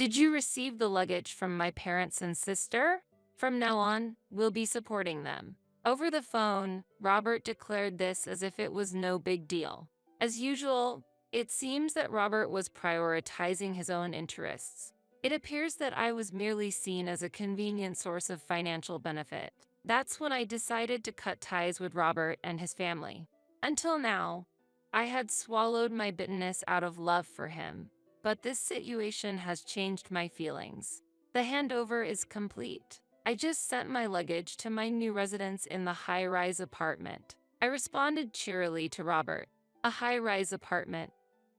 Did you receive the luggage from my parents and sister? From now on, we'll be supporting them. Over the phone, Robert declared this as if it was no big deal. As usual, it seems that Robert was prioritizing his own interests. It appears that I was merely seen as a convenient source of financial benefit. That's when I decided to cut ties with Robert and his family. Until now, I had swallowed my bitterness out of love for him. But this situation has changed my feelings. The handover is complete. I just sent my luggage to my new residence in the high-rise apartment. I responded cheerily to Robert. A high-rise apartment,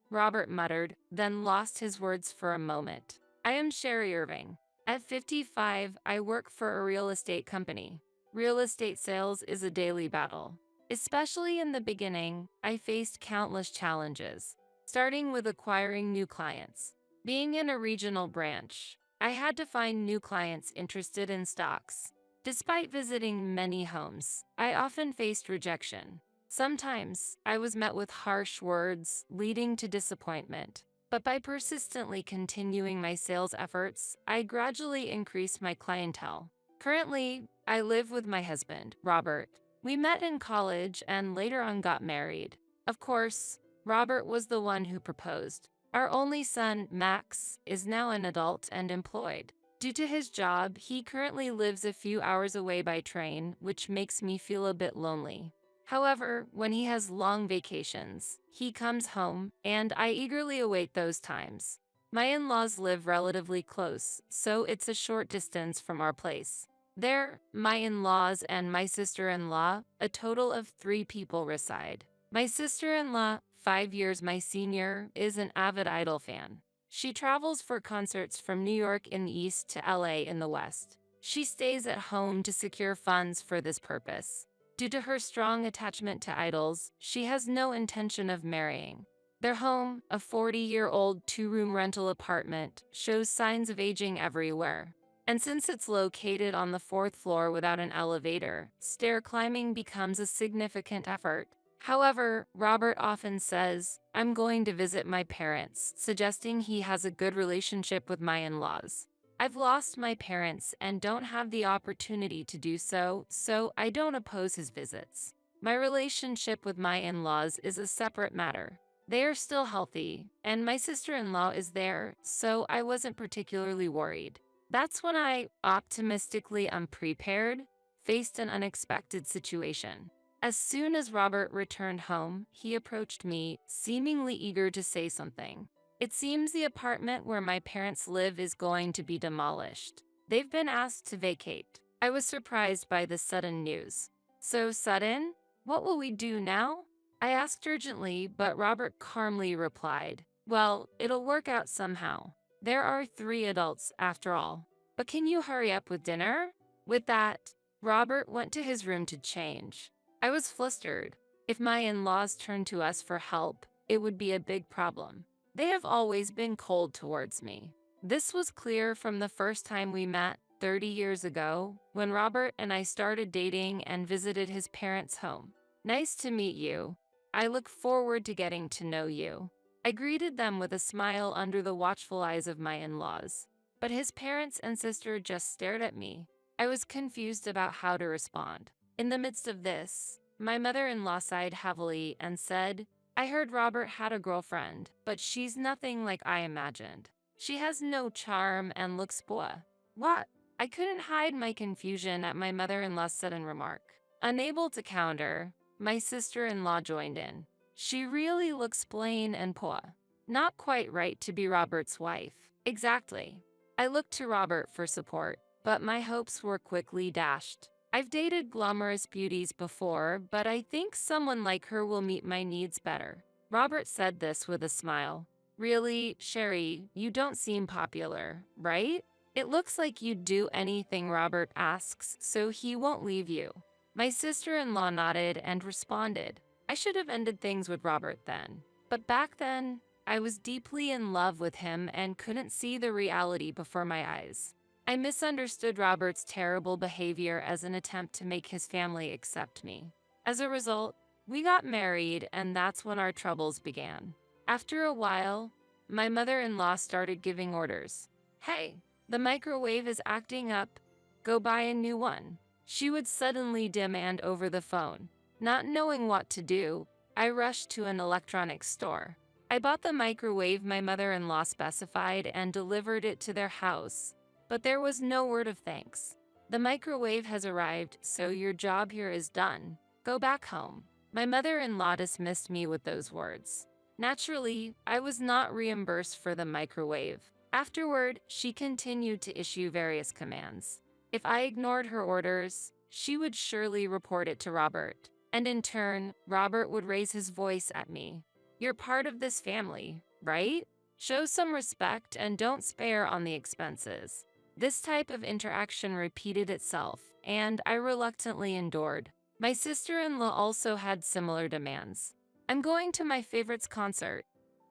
Robert muttered, then lost his words for a moment. I am Sherry Irving. At 55, I work for a real estate company. Real estate sales is a daily battle. Especially in the beginning, I faced countless challenges. Starting with acquiring new clients. Being in a regional branch, I had to find new clients interested in stocks. Despite visiting many homes, I often faced rejection. Sometimes, I was met with harsh words, leading to disappointment. But by persistently continuing my sales efforts, I gradually increased my clientele. Currently, I live with my husband, Robert. We met in college and later on got married. Of course, Robert was the one who proposed. Our only son, Max, is now an adult and employed. Due to his job, he currently lives a few hours away by train, which makes me feel a bit lonely. However, when he has long vacations, he comes home, and I eagerly await those times. My in-laws live relatively close, so it's a short distance from our place. There, my in-laws and my sister-in-law, a total of 3 people reside. My sister-in-law, 5 years my senior, is an avid Idol fan. She travels for concerts from New York in the east to LA in the west. She stays at home to secure funds for this purpose. Due to her strong attachment to idols, she has no intention of marrying. Their home, a 40-year-old 2-room rental apartment, shows signs of aging everywhere. And since it's located on the 4th floor without an elevator, stair climbing becomes a significant effort. However, Robert often says, "I'm going to visit my parents," suggesting he has a good relationship with my in-laws. I've lost my parents and don't have the opportunity to do so, so I don't oppose his visits. My relationship with my in-laws is a separate matter. They are still healthy, and my sister-in-law is there, so I wasn't particularly worried. That's when I, optimistically unprepared, faced an unexpected situation. As soon as Robert returned home, he approached me, seemingly eager to say something. It seems the apartment where my parents live is going to be demolished. They've been asked to vacate. I was surprised by this sudden news. So sudden? What will we do now? I asked urgently, but Robert calmly replied, "Well, it'll work out somehow. There are 3 adults, after all. But can you hurry up with dinner?" With that, Robert went to his room to change. I was flustered. If my in-laws turned to us for help, it would be a big problem. They have always been cold towards me. This was clear from the first time we met 30 years ago, when Robert and I started dating and visited his parents' home. "Nice to meet you. I look forward to getting to know you." I greeted them with a smile under the watchful eyes of my in-laws. But his parents and sister just stared at me. I was confused about how to respond. In the midst of this, my mother-in-law sighed heavily and said, "I heard Robert had a girlfriend, but she's nothing like I imagined. She has no charm and looks poor." What? I couldn't hide my confusion at my mother-in-law's sudden remark. Unable to counter, my sister-in-law joined in. "She really looks plain and poor. Not quite right to be Robert's wife." Exactly. I looked to Robert for support, but my hopes were quickly dashed. I've dated glamorous beauties before, but I think someone like her will meet my needs better. Robert said this with a smile. "Really, Sherry, you don't seem popular, right? It looks like you'd do anything Robert asks, so he won't leave you." My sister-in-law nodded and responded, "I should have ended things with Robert then. But back then, I was deeply in love with him and couldn't see the reality before my eyes. I misunderstood Robert's terrible behavior as an attempt to make his family accept me. As a result, we got married, and that's when our troubles began. After a while, my mother-in-law started giving orders. "Hey, the microwave is acting up. Go buy a new one," she would suddenly demand over the phone. Not knowing what to do, I rushed to an electronics store. I bought the microwave my mother-in-law specified and delivered it to their house. But there was no word of thanks. "The microwave has arrived, so your job here is done. Go back home." My mother-in-law dismissed me with those words. Naturally, I was not reimbursed for the microwave. Afterward, she continued to issue various commands. If I ignored her orders, she would surely report it to Robert. And in turn, Robert would raise his voice at me. "You're part of this family, right? Show some respect and don't spare on the expenses." This type of interaction repeated itself, and I reluctantly endured. My sister-in-law also had similar demands. "I'm going to my favorite's concert.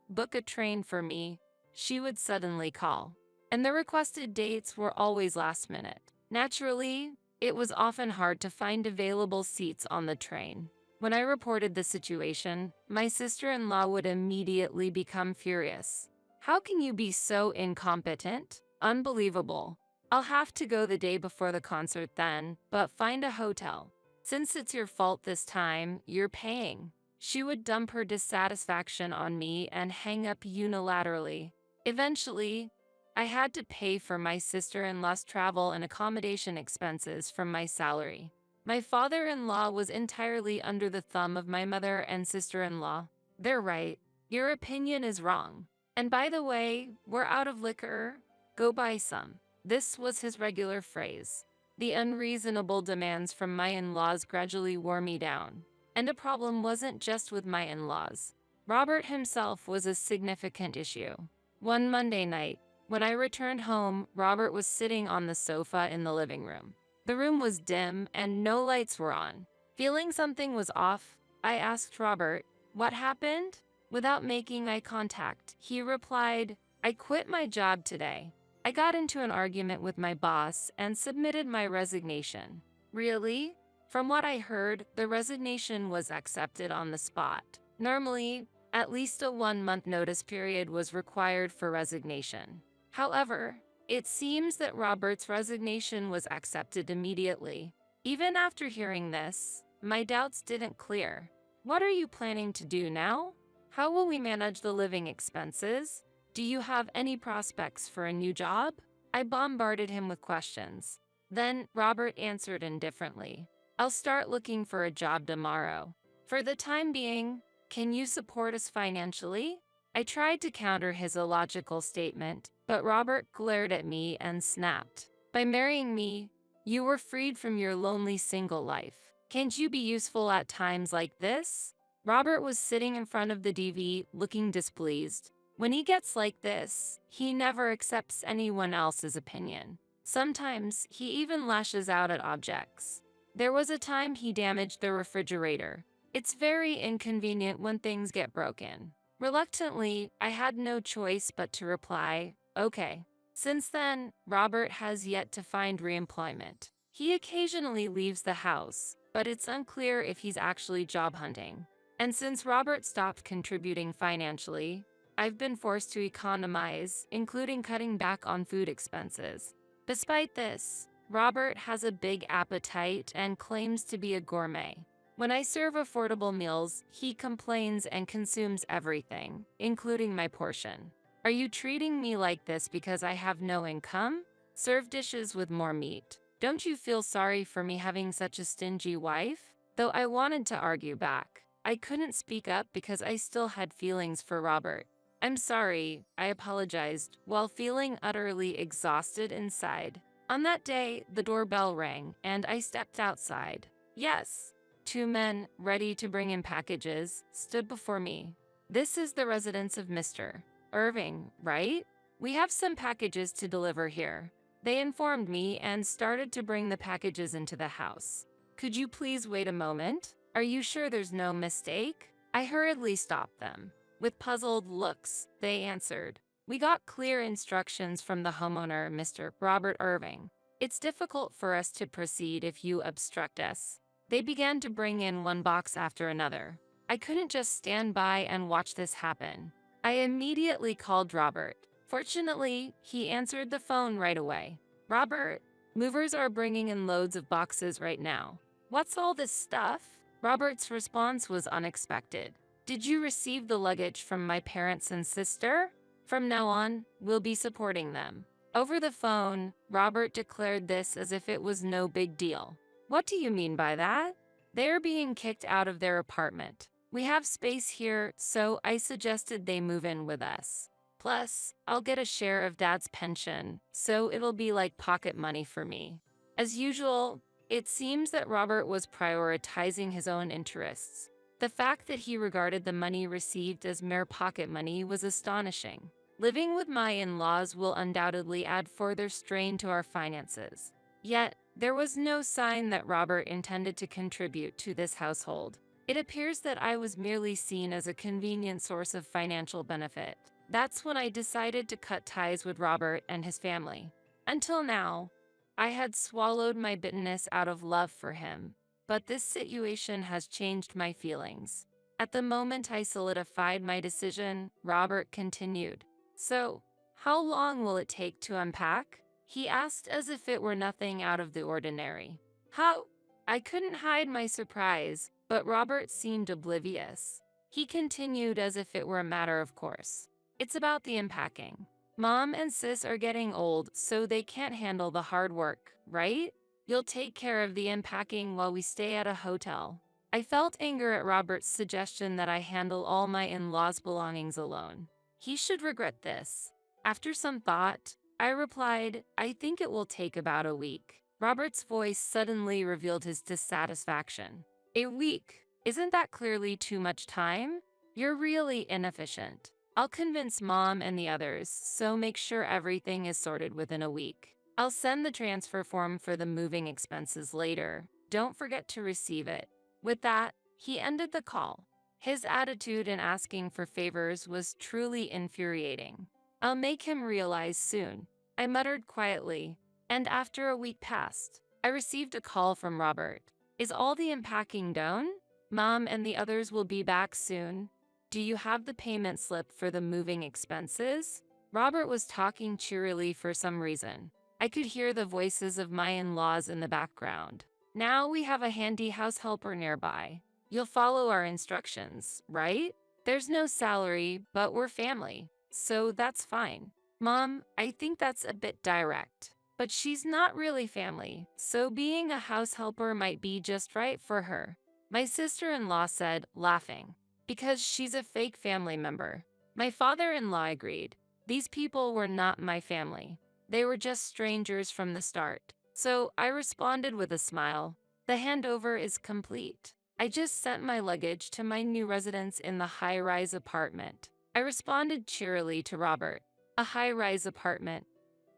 Book a train for me," she would suddenly call. And the requested dates were always last minute. Naturally, it was often hard to find available seats on the train. When I reported the situation, my sister-in-law would immediately become furious. "How can you be so incompetent? Unbelievable. I'll have to go the day before the concert then, but find a hotel. Since it's your fault this time, you're paying." She would dump her dissatisfaction on me and hang up unilaterally. Eventually, I had to pay for my sister-in-law's travel and accommodation expenses from my salary. My father-in-law was entirely under the thumb of my mother and sister-in-law. "They're right. Your opinion is wrong. And by the way, we're out of liquor. Go buy some." This was his regular phrase. The unreasonable demands from my in-laws gradually wore me down. And the problem wasn't just with my in-laws. Robert himself was a significant issue. One Monday night, when I returned home, Robert was sitting on the sofa in the living room. The room was dim and no lights were on. Feeling something was off, I asked Robert, "What happened?" Without making eye contact, he replied, "I quit my job today. I got into an argument with my boss and submitted my resignation." "Really?" From what I heard, the resignation was accepted on the spot. Normally, at least a 1-month notice period was required for resignation. However, it seems that Robert's resignation was accepted immediately. Even after hearing this, my doubts didn't clear. "What are you planning to do now? How will we manage the living expenses? Do you have any prospects for a new job?" I bombarded him with questions. Then Robert answered indifferently, "I'll start looking for a job tomorrow. For the time being, can you support us financially?" I tried to counter his illogical statement, but Robert glared at me and snapped, "By marrying me, you were freed from your lonely single life. Can't you be useful at times like this?" Robert was sitting in front of the TV, looking displeased. When he gets like this, he never accepts anyone else's opinion. Sometimes he even lashes out at objects. There was a time he damaged the refrigerator. It's very inconvenient when things get broken. Reluctantly, I had no choice but to reply, "Okay." Since then, Robert has yet to find reemployment. He occasionally leaves the house, but it's unclear if he's actually job hunting. And since Robert stopped contributing financially, I've been forced to economize, including cutting back on food expenses. Despite this, Robert has a big appetite and claims to be a gourmet. When I serve affordable meals, he complains and consumes everything, including my portion. "Are you treating me like this because I have no income? Serve dishes with more meat. Don't you feel sorry for me having such a stingy wife?" Though I wanted to argue back, I couldn't speak up because I still had feelings for Robert. "I'm sorry," I apologized, while feeling utterly exhausted inside. On that day, the doorbell rang, and I stepped outside. Yes, 2 men, ready to bring in packages, stood before me. "This is the residence of Mr. Irving, right? We have some packages to deliver here." They informed me and started to bring the packages into the house. "Could you please wait a moment? Are you sure there's no mistake?" I hurriedly stopped them. With puzzled looks, they answered, "We got clear instructions from the homeowner, Mr. Robert Irving. It's difficult for us to proceed if you obstruct us." They began to bring in one box after another. I couldn't just stand by and watch this happen. I immediately called Robert. Fortunately, he answered the phone right away. Robert, movers are bringing in loads of boxes right now. What's all this stuff? Robert's response was unexpected. Did you receive the luggage from my parents and sister? From now on, we'll be supporting them. Over the phone, Robert declared this as if it was no big deal. What do you mean by that? They're being kicked out of their apartment. We have space here, so I suggested they move in with us. Plus, I'll get a share of Dad's pension, so it'll be like pocket money for me. As usual, it seems that Robert was prioritizing his own interests. The fact that he regarded the money received as mere pocket money was astonishing. Living with my in-laws will undoubtedly add further strain to our finances. Yet, there was no sign that Robert intended to contribute to this household. It appears that I was merely seen as a convenient source of financial benefit. That's when I decided to cut ties with Robert and his family. Until now, I had swallowed my bitterness out of love for him, but this situation has changed my feelings. At the moment I solidified my decision, Robert continued. So, how long will it take to unpack? He asked as if it were nothing out of the ordinary. How? I couldn't hide my surprise, but Robert seemed oblivious. He continued as if it were a matter of course. It's about the unpacking. Mom and Sis are getting old, so they can't handle the hard work, right? You'll take care of the unpacking while we stay at a hotel. I felt anger at Robert's suggestion that I handle all my in-laws' belongings alone. He should regret this. After some thought, I replied, I think it will take about a week. Robert's voice suddenly revealed his dissatisfaction. A week? Isn't that clearly too much time? You're really inefficient. I'll convince Mom and the others, so make sure everything is sorted within a week. I'll send the transfer form for the moving expenses later. Don't forget to receive it. With that, he ended the call. His attitude in asking for favors was truly infuriating. I'll make him realize soon, I muttered quietly, and after a week passed, I received a call from Robert. Is all the unpacking done? Mom and the others will be back soon. Do you have the payment slip for the moving expenses? Robert was talking cheerily for some reason. I could hear the voices of my in-laws in the background. Now we have a handy house helper nearby. You'll follow our instructions, right? There's no salary, but we're family, so that's fine. Mom, I think that's a bit direct. But she's not really family, so being a house helper might be just right for her. My sister-in-law said, laughing. Because she's a fake family member. My father-in-law agreed. These people were not my family. They were just strangers from the start. So I responded with a smile. The handover is complete. I just sent my luggage to my new residence in the high-rise apartment. I responded cheerily to Robert. A high-rise apartment.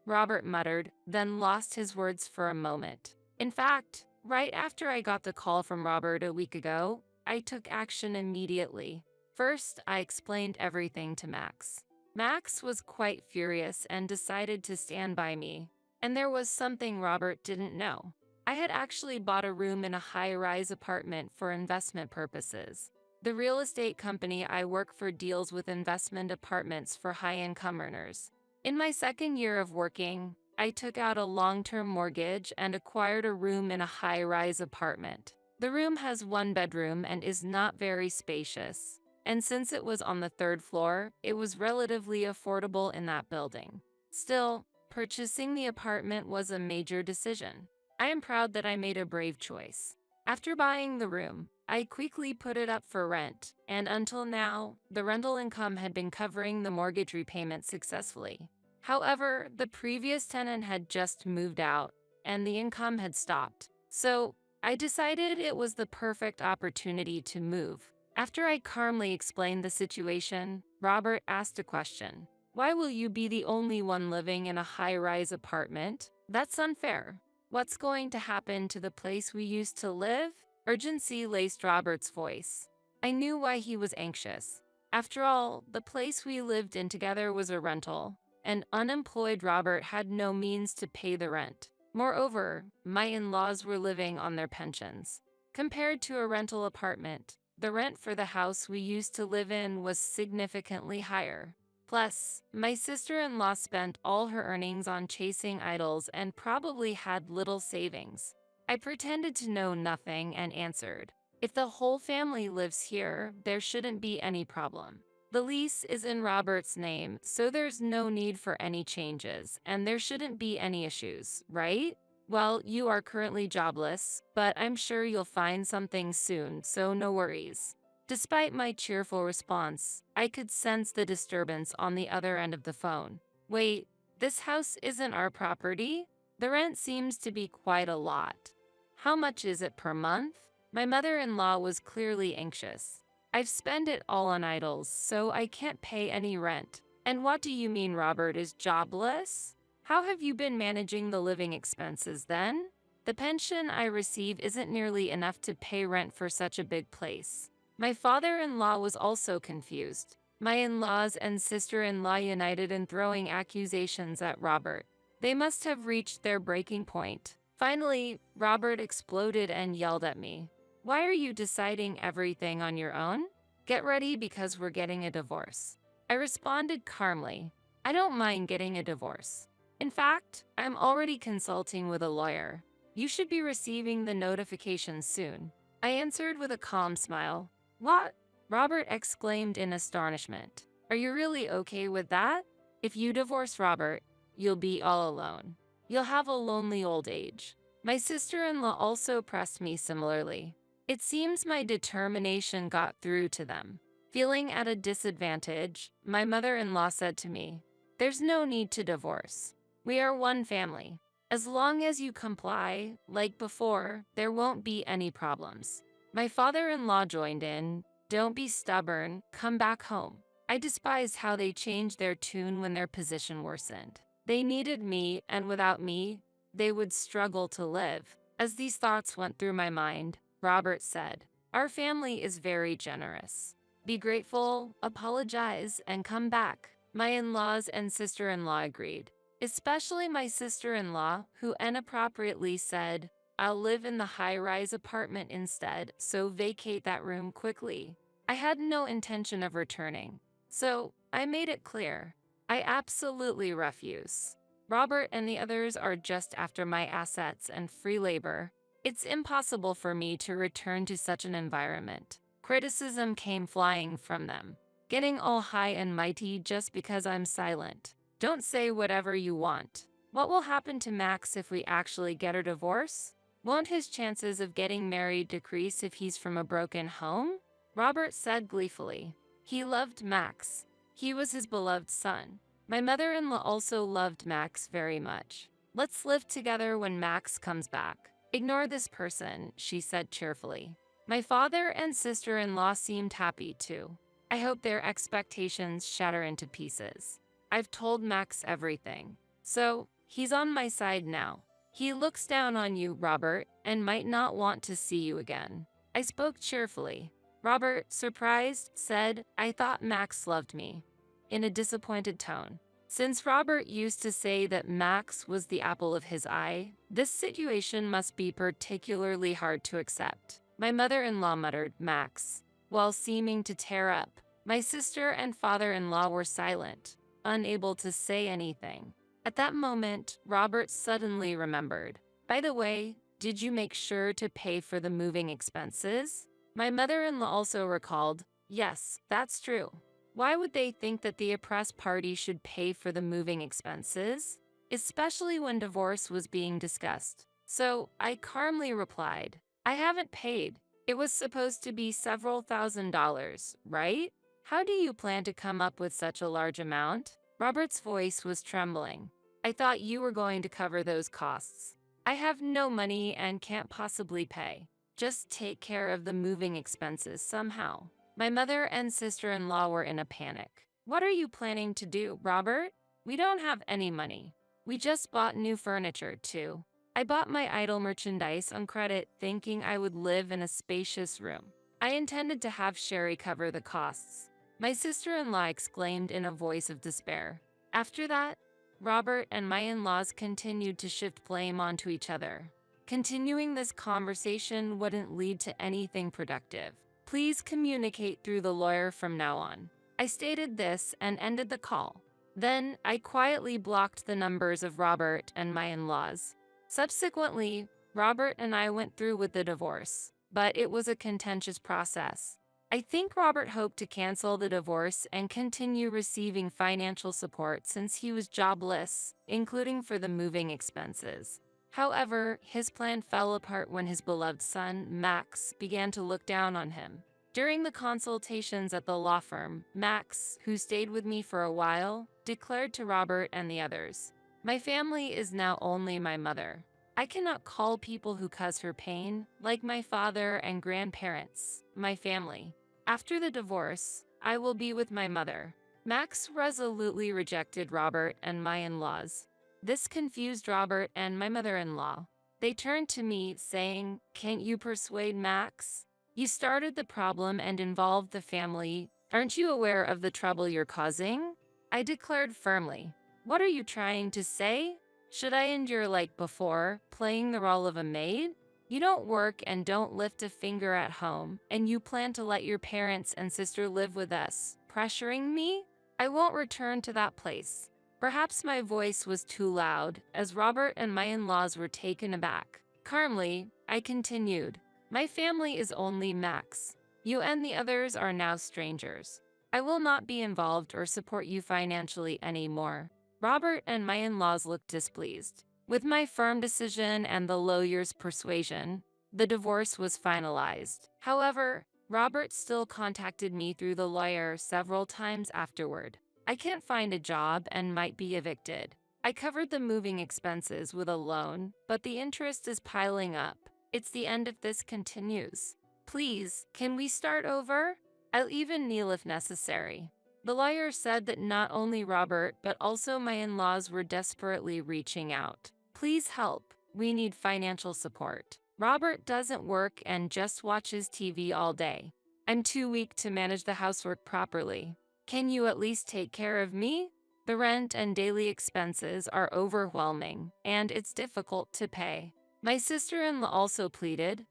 Robert muttered, then lost his words for a moment. In fact, right after I got the call from Robert a week ago, I took action immediately. First, I explained everything to Max. Max was quite furious and decided to stand by me. And there was something Robert didn't know. I had actually bought a room in a high-rise apartment for investment purposes. The real estate company I work for deals with investment apartments for high-income earners. In my second year of working, I took out a long-term mortgage and acquired a room in a high-rise apartment. The room has one bedroom and is not very spacious, and since it was on the third floor, it was relatively affordable in that building. Still, purchasing the apartment was a major decision. I am proud that I made a brave choice. After buying the room, I quickly put it up for rent, and until now, the rental income had been covering the mortgage repayment successfully. However, the previous tenant had just moved out, and the income had stopped. So, I decided it was the perfect opportunity to move. After I calmly explained the situation, Robert asked a question. Why will you be the only one living in a high-rise apartment? That's unfair. What's going to happen to the place we used to live? Urgency laced Robert's voice. I knew why he was anxious. After all, the place we lived in together was a rental, and unemployed Robert had no means to pay the rent. Moreover, my in-laws were living on their pensions. Compared to a rental apartment, the rent for the house we used to live in was significantly higher. Plus, my sister-in-law spent all her earnings on chasing idols and probably had little savings. I pretended to know nothing and answered, if the whole family lives here, there shouldn't be any problem. The lease is in Robert's name, so there's no need for any changes, and there shouldn't be any issues, right? Well, you are currently jobless, but I'm sure you'll find something soon, so no worries. Despite my cheerful response, I could sense the disturbance on the other end of the phone. Wait, this house isn't our property? The rent seems to be quite a lot. How much is it per month? My mother-in-law was clearly anxious. I've spent it all on idols, so I can't pay any rent. And what do you mean Robert is jobless? How have you been managing the living expenses then? The pension I receive isn't nearly enough to pay rent for such a big place. My father-in-law was also confused. My in-laws and sister-in-law united in throwing accusations at Robert. They must have reached their breaking point. Finally, Robert exploded and yelled at me. Why are you deciding everything on your own? Get ready because we're getting a divorce. I responded calmly. I don't mind getting a divorce. In fact, I'm already consulting with a lawyer. You should be receiving the notification soon. I answered with a calm smile. What? Robert exclaimed in astonishment. Are you really okay with that? If you divorce Robert, you'll be all alone. You'll have a lonely old age. My sister-in-law also pressed me similarly. It seems my determination got through to them. Feeling at a disadvantage, my mother-in-law said to me, there's no need to divorce. We are one family. As long as you comply, like before, there won't be any problems. My father-in-law joined in. Don't be stubborn, come back home. I despised how they changed their tune when their position worsened. They needed me, and without me, they would struggle to live. As these thoughts went through my mind, Robert said, our family is very generous. Be grateful, apologize, and come back. My in-laws and sister-in-law agreed, especially my sister-in-law, who inappropriately said, I'll live in the high-rise apartment instead, so vacate that room quickly. I had no intention of returning, so I made it clear. I absolutely refuse. Robert and the others are just after my assets and free labor. It's impossible for me to return to such an environment. Criticism came flying from them, getting all high and mighty just because I'm silent. Don't say whatever you want. What will happen to Max if we actually get a divorce? Won't his chances of getting married decrease if he's from a broken home? Robert said gleefully. He loved Max. He was his beloved son. My mother-in-law also loved Max very much. Let's live together when Max comes back. Ignore this person, she said cheerfully. My father and sister-in-law seemed happy too. I hope their expectations shatter into pieces. I've told Max everything, so he's on my side now. He looks down on you, Robert, and might not want to see you again. I spoke cheerfully. Robert, surprised, said, I thought Max loved me, in a disappointed tone. Since Robert used to say that Max was the apple of his eye, this situation must be particularly hard to accept. My mother-in-law muttered, Max, while seeming to tear up. My sister and father-in-law were silent, unable to say anything. At that moment, Robert suddenly remembered. By the way, did you make sure to pay for the moving expenses? My mother-in-law also recalled, yes, that's true. Why would they think that the oppressed party should pay for the moving expenses? Especially when divorce was being discussed. So I calmly replied, I haven't paid. It was supposed to be several $1,000s, right? How do you plan to come up with such a large amount? Robert's voice was trembling. I thought you were going to cover those costs. I have no money and can't possibly pay. Just take care of the moving expenses somehow. My mother and sister-in-law were in a panic. What are you planning to do, Robert? We don't have any money. We just bought new furniture, too. I bought my idol merchandise on credit thinking I would live in a spacious room. I intended to have Sherry cover the costs. My sister-in-law exclaimed in a voice of despair. After that, Robert and my in-laws continued to shift blame onto each other. Continuing this conversation wouldn't lead to anything productive. Please communicate through the lawyer from now on. I stated this and ended the call. Then, I quietly blocked the numbers of Robert and my in-laws. Subsequently, Robert and I went through with the divorce, but it was a contentious process. I think Robert hoped to cancel the divorce and continue receiving financial support since he was jobless, including for the moving expenses. However, his plan fell apart when his beloved son, Max, began to look down on him. During the consultations at the law firm, Max, who stayed with me for a while, declared to Robert and the others, "My family is now only my mother. I cannot call people who cause her pain, like my father and grandparents, my family. After the divorce, I will be with my mother." Max resolutely rejected Robert and my in-laws. This confused Robert and my mother-in-law. They turned to me, saying, "Can't you persuade Max? You started the problem and involved the family. Aren't you aware of the trouble you're causing?" I declared firmly, "What are you trying to say? Should I endure like before, playing the role of a maid? You don't work and don't lift a finger at home, and you plan to let your parents and sister live with us, pressuring me? I won't return to that place." Perhaps my voice was too loud, as Robert and my in-laws were taken aback. Calmly, I continued, "My family is only Max. You and the others are now strangers. I will not be involved or support you financially anymore." Robert and my in-laws looked displeased. With my firm decision and the lawyer's persuasion, the divorce was finalized. However, Robert still contacted me through the lawyer several times afterward. "I can't find a job and might be evicted. I covered the moving expenses with a loan, but the interest is piling up. It's the end if this continues. Please, can we start over? I'll even kneel if necessary." The lawyer said that not only Robert but also my in-laws were desperately reaching out. "Please help. We need financial support. Robert doesn't work and just watches TV all day. I'm too weak to manage the housework properly. Can you at least take care of me? The rent and daily expenses are overwhelming, and it's difficult to pay." My sister-in-law also pleaded,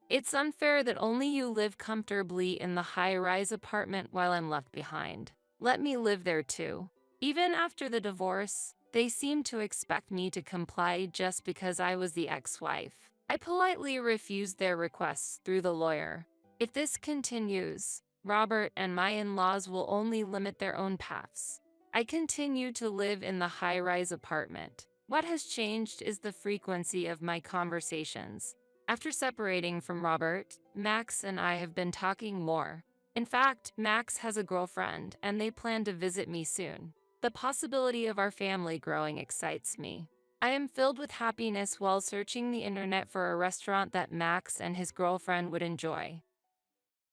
"It's unfair that only you live comfortably in the high-rise apartment while I'm left behind. Let me live there too." Even after the divorce, they seemed to expect me to comply just because I was the ex-wife. I politely refused their requests through the lawyer. If this continues, Robert and my in-laws will only limit their own paths. I continue to live in the high-rise apartment. What has changed is the frequency of my conversations. After separating from Robert, Max and I have been talking more. In fact, Max has a girlfriend, and they plan to visit me soon. The possibility of our family growing excites me. I am filled with happiness while searching the internet for a restaurant that Max and his girlfriend would enjoy.